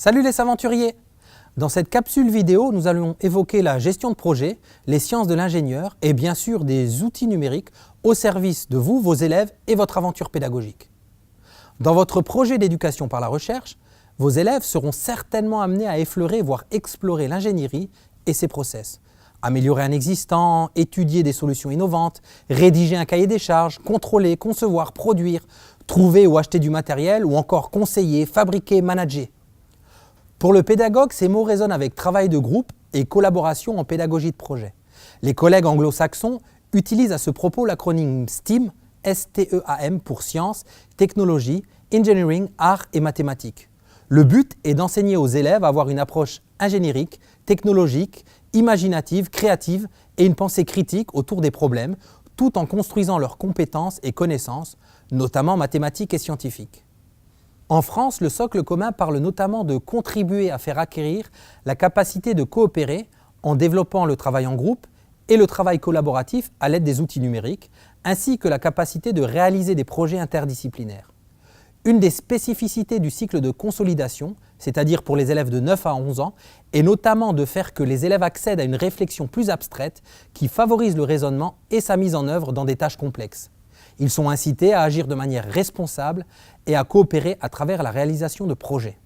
Salut les aventuriers! Dans cette capsule vidéo, nous allons évoquer la gestion de projet, les sciences de l'ingénieur et bien sûr des outils numériques au service de vous, vos élèves et votre aventure pédagogique. Dans votre projet d'éducation par la recherche, vos élèves seront certainement amenés à effleurer voire explorer l'ingénierie et ses process. Améliorer un existant, étudier des solutions innovantes, rédiger un cahier des charges, contrôler, concevoir, produire, trouver ou acheter du matériel ou encore conseiller, fabriquer, manager. Pour le pédagogue, ces mots résonnent avec travail de groupe et collaboration en pédagogie de projet. Les collègues anglo-saxons utilisent à ce propos l'acronyme STEAM, S-T-E-A-M pour sciences, technologie, engineering, arts et mathématiques. Le but est d'enseigner aux élèves à avoir une approche ingénierique, technologique, imaginative, créative et une pensée critique autour des problèmes, tout en construisant leurs compétences et connaissances, notamment mathématiques et scientifiques. En France, le socle commun parle notamment de contribuer à faire acquérir la capacité de coopérer en développant le travail en groupe et le travail collaboratif à l'aide des outils numériques, ainsi que la capacité de réaliser des projets interdisciplinaires. Une des spécificités du cycle de consolidation, c'est-à-dire pour les élèves de 9 à 11 ans, est notamment de faire que les élèves accèdent à une réflexion plus abstraite qui favorise le raisonnement et sa mise en œuvre dans des tâches complexes. Ils sont incités à agir de manière responsable et à coopérer à travers la réalisation de projets.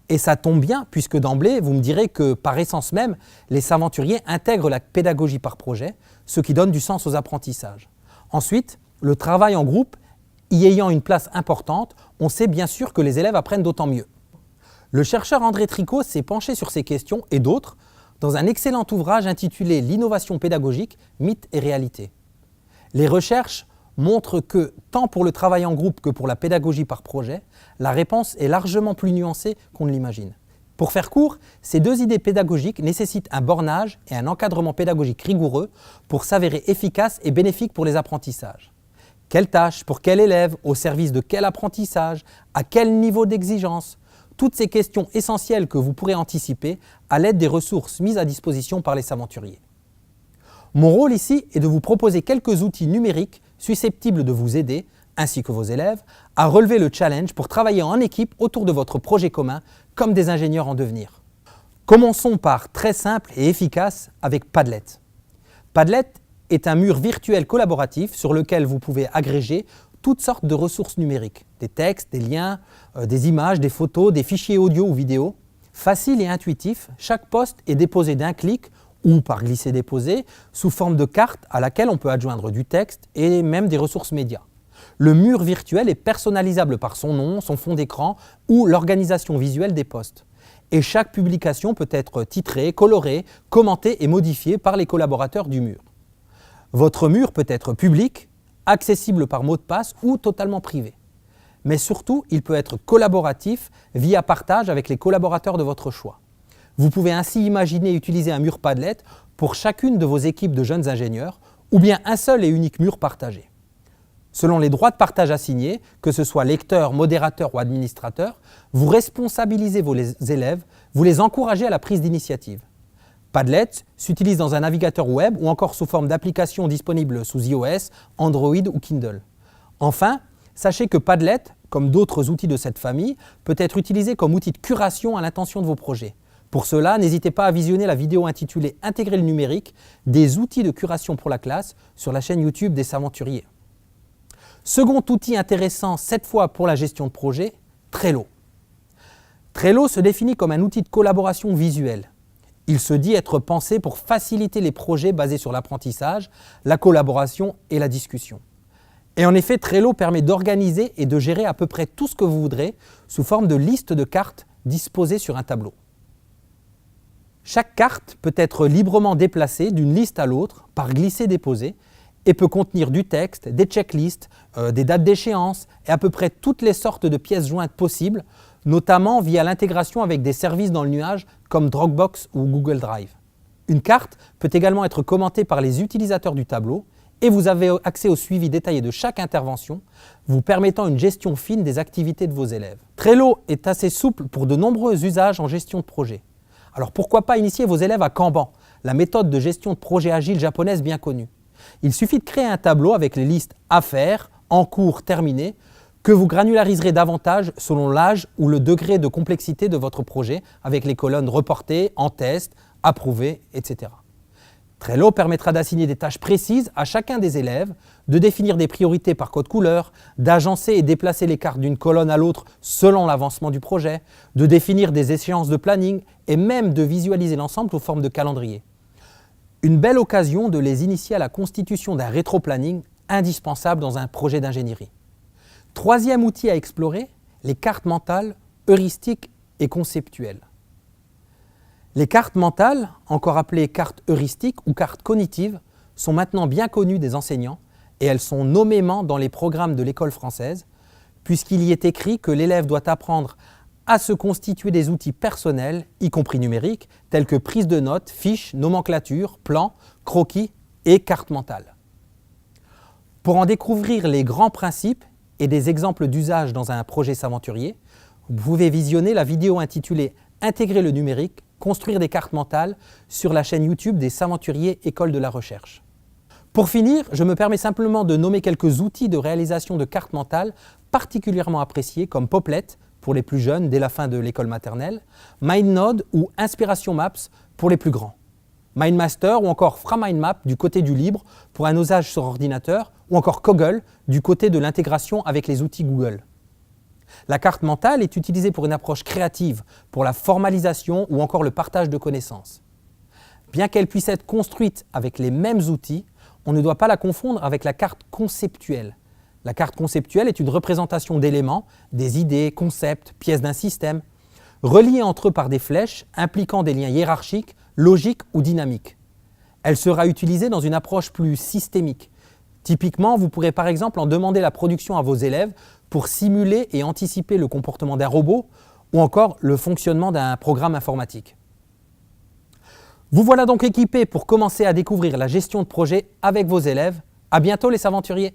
Et ça tombe bien puisque d'emblée, vous me direz que par essence même, les aventuriers intègrent la pédagogie par projet, ce qui donne du sens aux apprentissages. Ensuite, le travail en groupe y ayant une place importante, on sait bien sûr que les élèves apprennent d'autant mieux. Le chercheur André Tricot s'est penché sur ces questions et d'autres dans un excellent ouvrage intitulé « L'innovation pédagogique, mythe et réalité ». Les recherches montrent que, tant pour le travail en groupe que pour la pédagogie par projet, la réponse est largement plus nuancée qu'on ne l'imagine. Pour faire court, ces deux idées pédagogiques nécessitent un bornage et un encadrement pédagogique rigoureux pour s'avérer efficaces et bénéfiques pour les apprentissages. Quelle tâche, pour quel élève, au service de quel apprentissage, à quel niveau d'exigence? Toutes ces questions essentielles que vous pourrez anticiper à l'aide des ressources mises à disposition par les aventuriers. Mon rôle ici est de vous proposer quelques outils numériques susceptibles de vous aider, ainsi que vos élèves, à relever le challenge pour travailler en équipe autour de votre projet commun comme des ingénieurs en devenir. Commençons par très simple et efficace avec Padlet. Padlet est un mur virtuel collaboratif sur lequel vous pouvez agréger toutes sortes de ressources numériques, des textes, des liens, des images, des photos, des fichiers audio ou vidéo. Facile et intuitif, chaque poste est déposé d'un clic ou par glisser-déposer sous forme de carte à laquelle on peut adjoindre du texte et même des ressources médias. Le mur virtuel est personnalisable par son nom, son fond d'écran ou l'organisation visuelle des posts. Et chaque publication peut être titrée, colorée, commentée et modifiée par les collaborateurs du mur. Votre mur peut être public, accessible par mot de passe ou totalement privé. Mais surtout, il peut être collaboratif via partage avec les collaborateurs de votre choix. Vous pouvez ainsi imaginer utiliser un mur Padlet pour chacune de vos équipes de jeunes ingénieurs ou bien un seul et unique mur partagé. Selon les droits de partage assignés, que ce soit lecteur, modérateur ou administrateur, vous responsabilisez vos élèves, vous les encouragez à la prise d'initiative. Padlet s'utilise dans un navigateur web ou encore sous forme d'application disponible sous iOS, Android ou Kindle. Enfin, sachez que Padlet, comme d'autres outils de cette famille, peut être utilisé comme outil de curation à l'intention de vos projets. Pour cela, n'hésitez pas à visionner la vidéo intitulée « Intégrer le numérique, des outils de curation pour la classe » sur la chaîne YouTube des Aventuriers. Second outil intéressant, cette fois pour la gestion de projet, Trello. Trello se définit comme un outil de collaboration visuelle. Il se dit être pensé pour faciliter les projets basés sur l'apprentissage, la collaboration et la discussion. Et en effet, Trello permet d'organiser et de gérer à peu près tout ce que vous voudrez sous forme de liste de cartes disposées sur un tableau. Chaque carte peut être librement déplacée d'une liste à l'autre par glisser-déposer et peut contenir du texte, des checklists, des dates d'échéance et à peu près toutes les sortes de pièces jointes possibles, notamment via l'intégration avec des services dans le nuage comme Dropbox ou Google Drive. Une carte peut également être commentée par les utilisateurs du tableau et vous avez accès au suivi détaillé de chaque intervention, vous permettant une gestion fine des activités de vos élèves. Trello est assez souple pour de nombreux usages en gestion de projet. Alors pourquoi pas initier vos élèves à Kanban, la méthode de gestion de projet agile japonaise bien connue. Il suffit de créer un tableau avec les listes à faire, en cours, terminé, que vous granulariserez davantage selon l'âge ou le degré de complexité de votre projet avec les colonnes reportées, en test, approuvées, etc. Trello permettra d'assigner des tâches précises à chacun des élèves, de définir des priorités par code couleur, d'agencer et déplacer les cartes d'une colonne à l'autre selon l'avancement du projet, de définir des échéances de planning et même de visualiser l'ensemble sous forme de calendrier. Une belle occasion de les initier à la constitution d'un rétro-planning indispensable dans un projet d'ingénierie. Troisième outil à explorer, les cartes mentales, heuristiques et conceptuelles. Les cartes mentales, encore appelées cartes heuristiques ou cartes cognitives, sont maintenant bien connues des enseignants et elles sont nommément dans les programmes de l'école française, puisqu'il y est écrit que l'élève doit apprendre à se constituer des outils personnels, y compris numériques, tels que prise de notes, fiches, nomenclature, plans, croquis et cartes mentales. Pour en découvrir les grands principes et des exemples d'usage dans un projet s'aventurier, vous pouvez visionner la vidéo intitulée « Intégrer le numérique, construire des cartes mentales » sur la chaîne YouTube des S'aventuriers École de la Recherche. Pour finir, je me permets simplement de nommer quelques outils de réalisation de cartes mentales particulièrement appréciés comme Poplet pour les plus jeunes dès la fin de l'école maternelle, MindNode ou Inspiration Maps pour les plus grands, MindMaster ou encore FraMindMap du côté du libre pour un usage sur ordinateur ou encore Coggle du côté de l'intégration avec les outils Google. La carte mentale est utilisée pour une approche créative, pour la formalisation ou encore le partage de connaissances. Bien qu'elle puisse être construite avec les mêmes outils, on ne doit pas la confondre avec la carte conceptuelle. La carte conceptuelle est une représentation d'éléments, des idées, concepts, pièces d'un système, reliés entre eux par des flèches impliquant des liens hiérarchiques, logiques ou dynamiques. Elle sera utilisée dans une approche plus systémique. Typiquement, vous pourrez par exemple en demander la production à vos élèves pour simuler et anticiper le comportement d'un robot ou encore le fonctionnement d'un programme informatique. Vous voilà donc équipés pour commencer à découvrir la gestion de projet avec vos élèves. À bientôt les S'aventuriers!